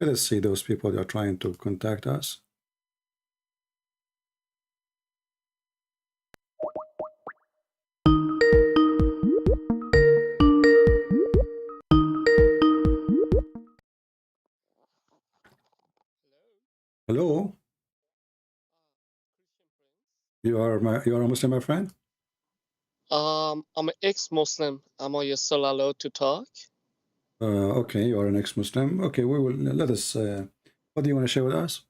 Let us see those people that are trying to contact us. Hello, you are a Muslim, my friend? I'm an ex-Muslim. Am I still allowed to talk? Okay, you are an ex-Muslim. Okay, we will let us. What do you want to share with us?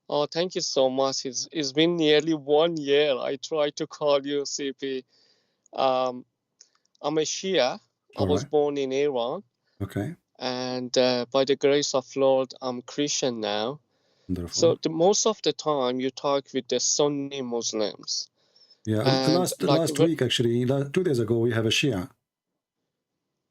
Oh, thank you so much. It's been nearly 1 year. I tried to call you, CP. Um, I'm a Shia. I All was right. born in Iran, Okay. and by the grace of Lord, I'm Christian now. Wonderful. So most of the time, you talk with the Sunni Muslims, Yeah. and Last week, actually, 2 days ago, we have a Shia.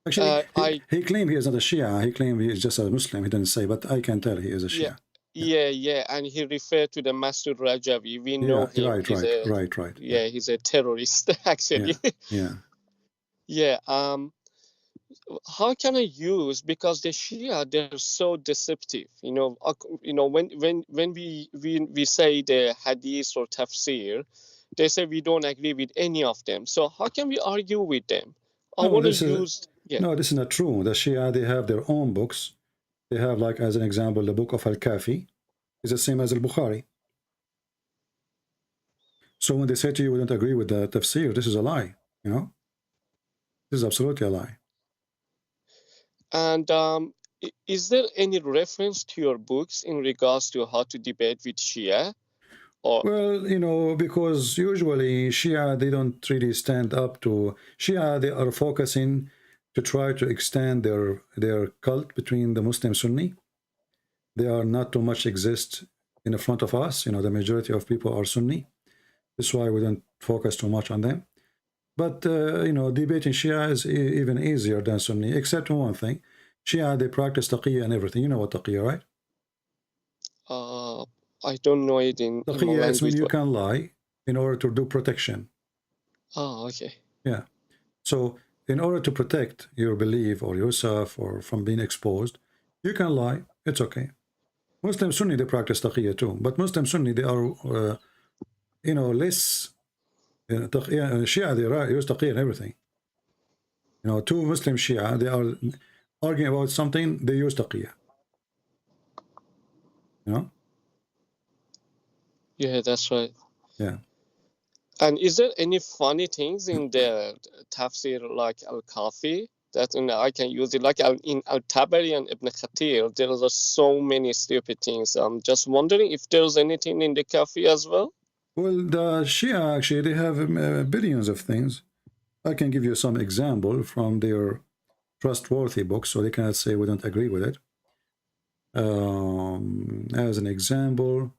Actually, I he claimed he is not a Shia. He claimed he is just a Muslim. He didn't say, but I can tell he is a yeah. Shia. Yeah. Yeah, and he referred to the Masud Rajavi. We know Yeah. him. Right. Right. Right. Right. Yeah. He's a terrorist, Yeah. actually. Yeah. Yeah. How can I use, because the Shia, they're so deceptive. When we say the Hadith or Tafsir, they say we don't agree with any of them. So how can we argue with them? I No, want to this is use, yeah. no, this is not true. The Shia, they have their own books. They have, like, as an example, the book of Al-Kafi is the same as Al-Bukhari. So when they say to you, we don't agree with the tafsir, this is a lie. You know, this is absolutely a lie. And is there any reference to your books in regards to how to debate with Shia? Or Well, because usually Shia, they don't really stand up to Shia. They are focusing to try to extend their cult between the Muslim Sunni. They are not too much exist in the front of us. The majority of people are Sunni. That's why we don't focus too much on them. But debating Shia is even easier than Sunni, except one thing. Shia, they practice taqiyya and everything. You know what taqiyya, right? uh, I don't know it in my Taqiyya is when language, you but can lie in order to do protection. okay. Yeah. So in order to protect your belief or yourself or from being exposed, you can lie. It's okay. Muslim Sunni, they practice taqiyya too. But Muslim Sunni, they are, less. Shia, they use taqiyya and everything. Two Muslim Shia, they are arguing about something, they use taqiyya. You know? Yeah, that's right. Yeah. And is there any funny things in the tafsir like Al-Kafi that I can use it? Like in Al-Tabari and Ibn Khatir, there are so many stupid things. I'm just wondering if there's anything in the Kafi as well. Well, the Shia, actually, they have billions of things. I can give you some example from their trustworthy books, so they cannot say we don't agree with it. As an example,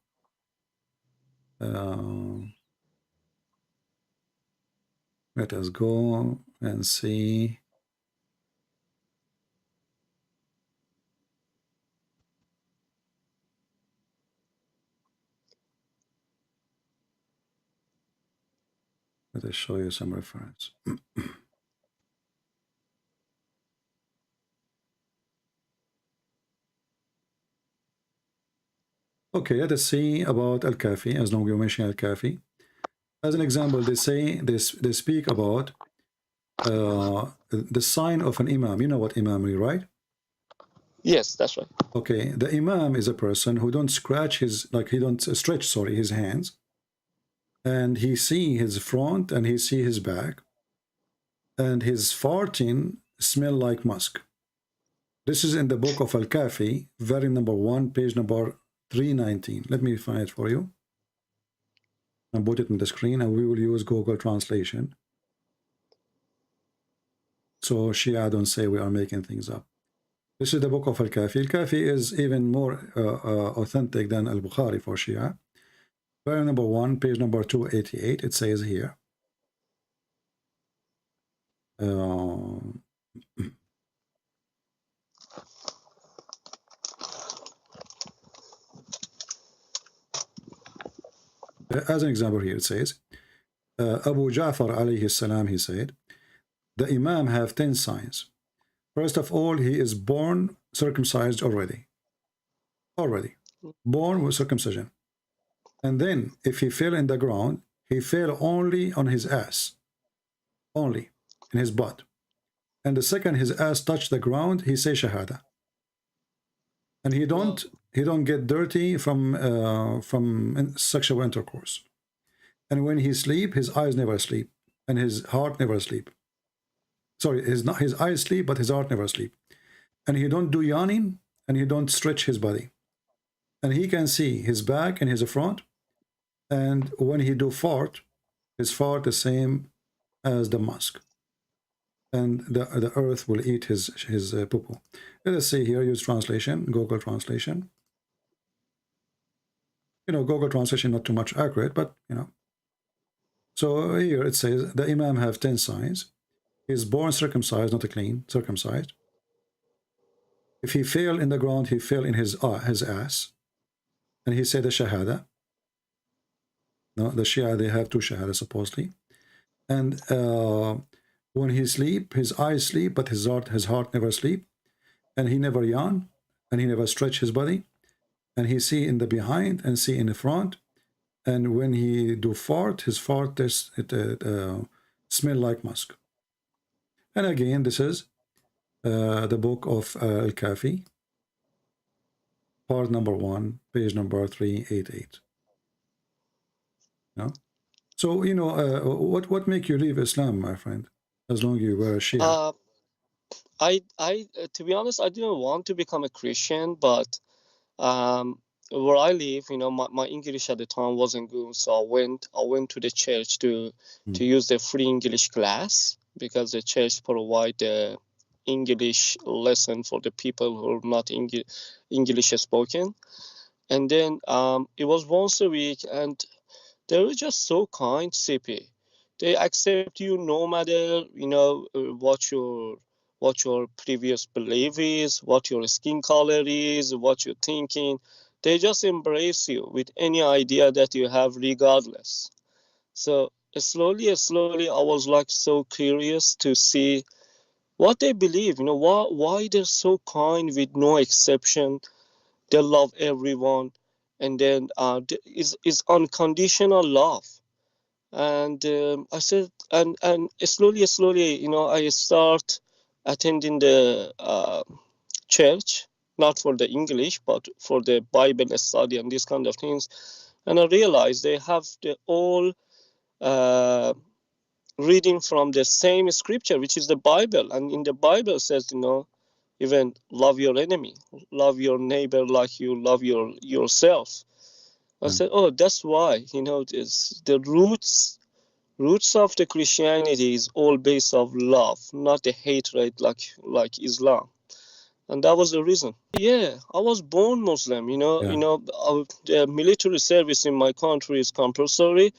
let us go and see. Let us show you some reference. Okay, let us see about Al-Kafi, as long as you mention Al-Kafi. As an example, they speak about the sign of an imam. You know what imam is, right? Yes, that's right. Okay, the imam is a person who don't scratch he don't stretch, sorry, his hands, and he see his front and he see his back, and his farting smell like musk. This is in the book of Al-Kafi, very number 1, page number 319. Let me find it for you and put it on the screen, and we will use Google Translation. So Shia don't say we are making things up. This is the book of Al-Kafi. Al-Kafi is even more authentic than Al-Bukhari for Shia. Very number 1, page number 288, it says here. As an example here, it says, Abu Ja'far alayhi salam, he said, the Imam have 10 signs. First of all, he is born circumcised already. already, born with circumcision. And then if he fell in the ground, he fell only on his ass, only in his butt. And the second his ass touched the ground, he say shahada. And Wow. he don't get dirty from sexual intercourse. And when he sleep, his eyes never sleep, and his heart never sleep. Sorry, his eyes sleep, but his heart never sleep. And he don't do yawning, and he don't stretch his body. And he can see his back and his front. And when he do fart, his fart the same as the mosque. And the earth will eat his poo-poo. Let us see here, use translation, Google translation. You know, Google translation not too much accurate, but you know. So here it says the Imam have 10 signs. He is born circumcised, not a clean, circumcised. If he fell in the ground, he fell in his ass. And he said the shahada. No, the Shia, they have two shahada supposedly. And when he sleep, his eyes sleep, but his heart never sleep. And he never yawn, and he never stretch his body. And he see in the behind and see in the front. And when he do fart, his fart smell like musk. And again, this is the book of Al-Kafi, part number 1, page number 388. No? So, you know, what make you leave Islam, my friend, as long as you were a Shia? I to be honest, I didn't want to become a Christian, but where I live, my English at the time wasn't good, so I went to the church to use the free English class, because the church provide the English lesson for the people who are not English spoken. And then it was once a week, and they were just so kind, CP. They accept you no matter what your previous belief is, what your skin color is, what you're thinking. They just embrace you with any idea that you have, regardless. So slowly, I was like so curious to see what they believe. Why they're so kind with no exception. They love everyone, and then is unconditional love. And I said, and slowly, I start attending the church, not for the English, but for the Bible study and these kind of things. And I realized they have the all uh, reading from the same scripture, which is the Bible. And in the Bible says, even love your enemy, love your neighbor like you love yourself. I Yeah, said, oh, that's why, it's the roots of the Christianity is all based of love, not the hatred like Islam. And that was the reason. Yeah, I was born Muslim. yeah, The military service in my country is compulsory.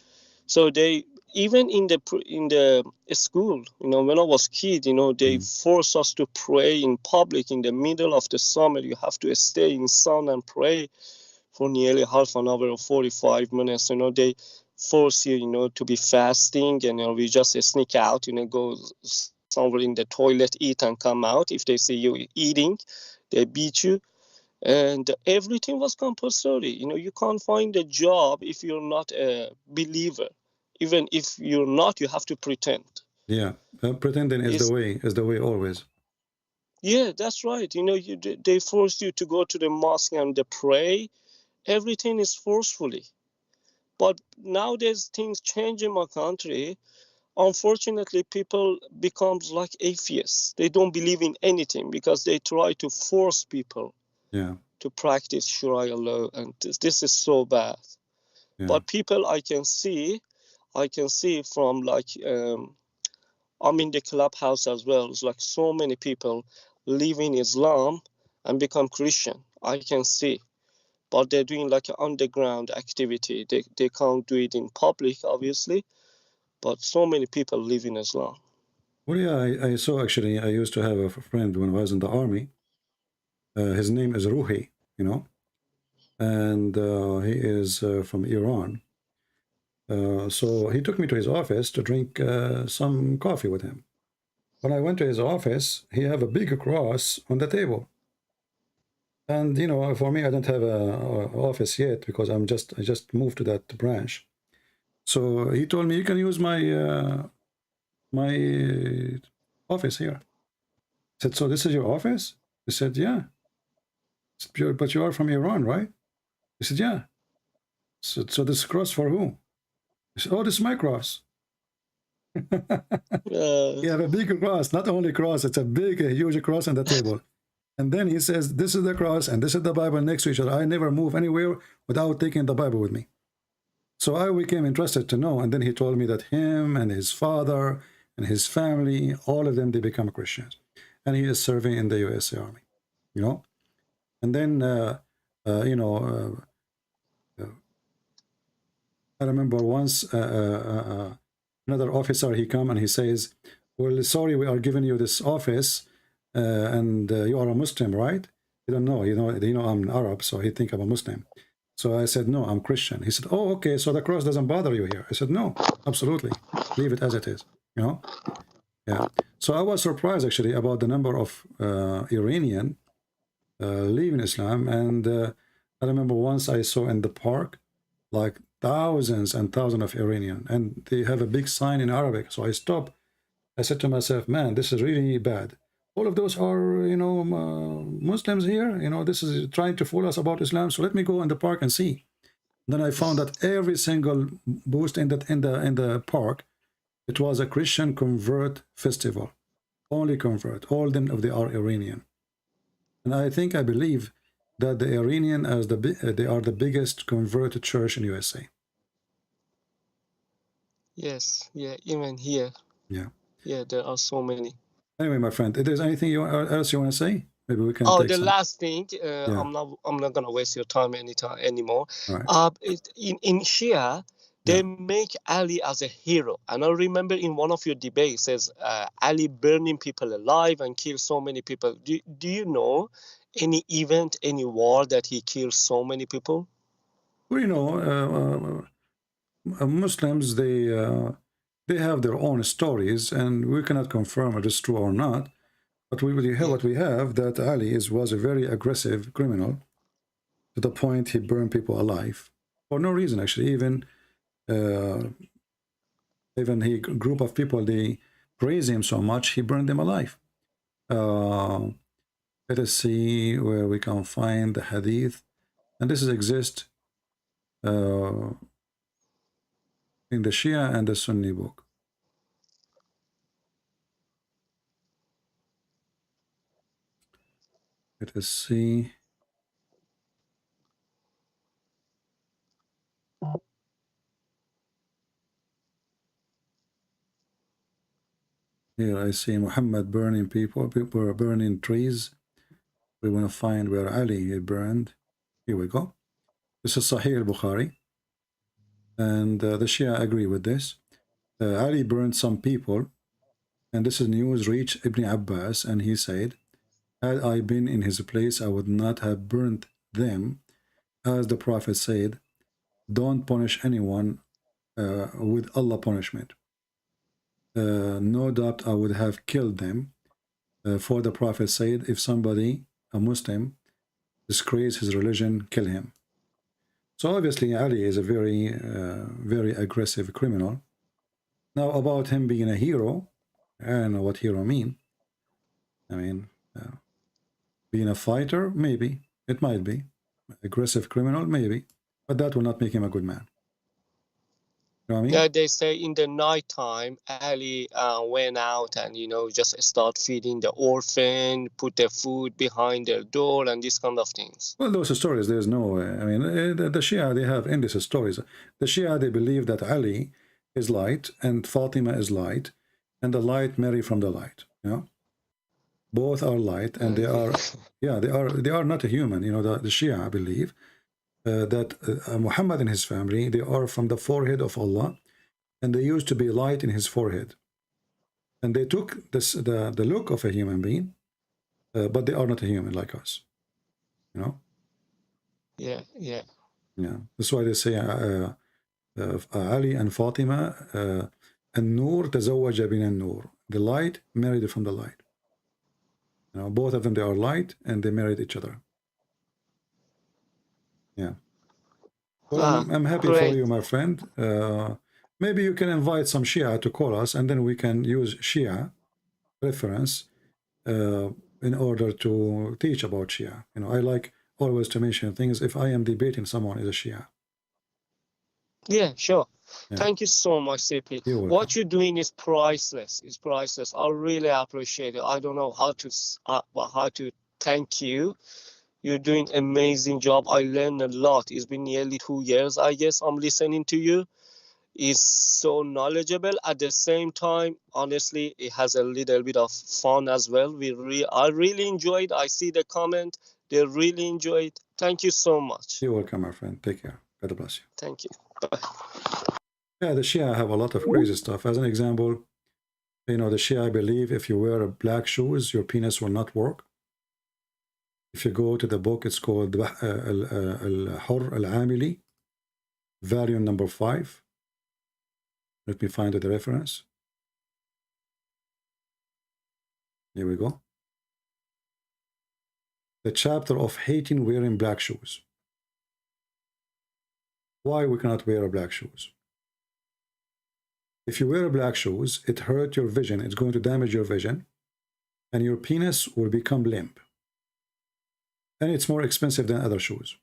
So they, even in the school, when I was kid, they force us to pray in public in the middle of the summer. You have to stay in sun and pray for nearly half an hour or 45 minutes. They force you, to be fasting, and we just sneak out, go somewhere in the toilet, eat, and come out. If they see you eating, they beat you. And everything was compulsory. You can't find a job if you're not a believer. Even if you're not, you have to pretend. yeah. Pretending It's, is the way always. yeah, that's right. They force you to go to the mosque and they pray. Everything is forcefully. But nowadays things change in my country. Unfortunately, people becomes like atheists. They don't believe in anything because they try to force people Yeah, to practice Sharia law, and this is so bad. yeah. But people, I can see from like I'm in the clubhouse as well. It's like so many people live in Islam and become Christian. I can see, but they're doing like an underground activity. They can't do it in public, obviously, but so many people live in Islam. Well, yeah, I saw actually, I used to have a friend when I was in the army. His name is Ruhi, you know, and he is from Iran. So he took me to his office to drink some coffee with him. When I went to his office, he have a big cross on the table. And you know, for me, I don't have a office yet because I just moved to that branch. So he told me you can use my office here. I said, so this is your office? He said, yeah. I said, but you are from Iran, right? He said, yeah. So this cross for who? He said, oh, this is my cross. Uh, You have a big cross, not only cross, it's a big, a huge cross on the table. And then he says, this is the cross and this is the Bible next to each other. I never move anywhere without taking the Bible with me. So I became interested to know. And then he told me that him and his father and his family, all of them, they become Christians. And he is serving in the USA Army, you know. And then, you know, I remember once another officer, he come and he says, well, sorry, we are giving you this office and you are a Muslim, right? He don't know, they know I'm Arab, so he think I'm a Muslim. So I said, no, I'm Christian. He said, oh, okay, so the cross doesn't bother you here. I said, no, absolutely. Leave it as it is, you know? Yeah. So I was surprised, actually, about the number of Iranian leaving Islam. And I remember once I saw in the park, like thousands and thousands of Iranian, and they have a big sign in Arabic. So I stopped. I said to myself, man, this is really bad. All of those are, you know, Muslims here. You know, this is trying to fool us about Islam. So let me go in the park and see. Then I found that every single booth in the park, it was a Christian convert festival. Only convert. All them of they are Iranian. And I believe that the Iranian as they are the biggest converted church in USA. yes, yeah, even here. Yeah. Yeah, there are so many. Anyway, my friend, if there's anything else you want to say, maybe we can Oh, take the some. last thing, Yeah. I'm not gonna waste your time anymore. All right. In Shia, Yeah. they make Ali as a hero, and I remember in one of your debates says Ali burning people alive and kill so many people. Do you know any event, any war that he killed so many people? Well, you know, Muslims they have their own stories, and we cannot confirm it is true or not. But Yeah. what we have that Ali was a very aggressive criminal to the point he burned people alive for no reason. Actually, uh, even he group of people they praise him so much he burned them alive. Uh, Let us see where we can find the hadith, and this is exist uh, in the Shia and the Sunni book. Let us see. Here I see Muhammad burning people. People are burning trees. We want to find where Ali burned. Here we go. This is Sahih al-Bukhari. And the Shia agree with this. Ali burned some people. And this is news reached Ibn Abbas. And he said, had I been in his place, I would not have burnt them. As the Prophet said, don't punish anyone with Allah punishment. No doubt I would have killed them. For the Prophet said, if somebody, a Muslim, disgrace his religion, kill him. So obviously Ali is a very aggressive criminal. Now about him being a hero, I don't know what hero mean. I mean, being a fighter, maybe. It might be. Aggressive criminal, maybe. But that will not make him a good man. You know what I mean? Yeah, they say in the night time, Ali went out and just start feeding the orphan, put the food behind their door, and these kind of things. Well, those stories, there's no, I mean, the Shia, they have endless stories. The Shia, they believe that Ali is light and Fatima is light, and the light marry from the light, you know? Both are light, and they Okay. are, yeah, they are not a human, you know, the Shia, I believe, that Muhammad and his family, they are from the forehead of Allah, and they used to be light in his forehead. And they took the look of a human being, but they are not a human like us, you know? Yeah, yeah. Yeah, that's why they say Ali and Fatima النور تزوج من النور. The light married from the light. You know, both of them, they are light and they married each other. Yeah. Well, I'm happy for Great. you, my friend. Maybe you can invite some Shia to call us, and then we can use Shia reference in order to teach about Shia. You know, I like always to mention things if I am debating someone is a Shia. Yeah, sure. Yeah, Thank you so much, CP. you're welcome. What you're doing is priceless. It's priceless. I really appreciate it. I don't know how to thank you. You're doing amazing job. I learned a lot. It's been nearly 2 years, I guess. I'm listening to you. It's so knowledgeable. At the same time, honestly, it has a little bit of fun as well. I really enjoyed. I see the comment. They really enjoyed. Thank you so much. You're welcome, my friend. Take care. God bless you. Thank you. Bye. Yeah, the Shia have a lot of crazy stuff. As an example, you know, the Shia believe if you wear black shoes, your penis will not work. If you go to the book, it's called Al-Hur Al-Amili, volume number 5. Let me find the reference. Here we go. The chapter of hating wearing black shoes. Why we cannot wear black shoes? If you wear black shoes, it hurts your vision. It's going to damage your vision, and your penis will become limp. And it's more expensive than other shoes.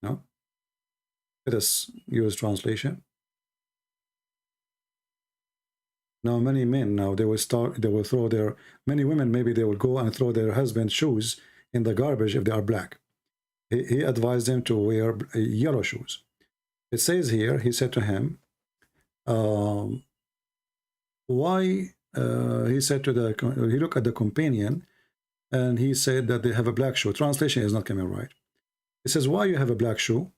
No? Let us use translation. Now, many men now they will throw their, many women maybe they will go and throw their husband's shoes in the garbage if they are black. He advised them to wear yellow shoes. It says here, he said to him, why, he said to he looked at the companion and he said that they have a black shoe. Translation is not coming right. He says, why you have a black shoe?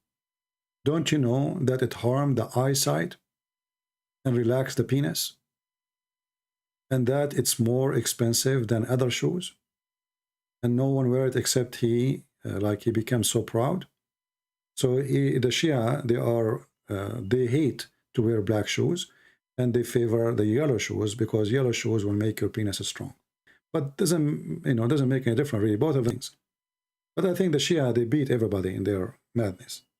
Don't you know that it harmed the eyesight and relax the penis? And that it's more expensive than other shoes? And no one wear it except he, like he becomes so proud. So the Shia, they hate to wear black shoes, and they favor the yellow shoes because yellow shoes will make your penis strong. But doesn't make any difference really, both of things. But I think the Shia, they beat everybody in their madness.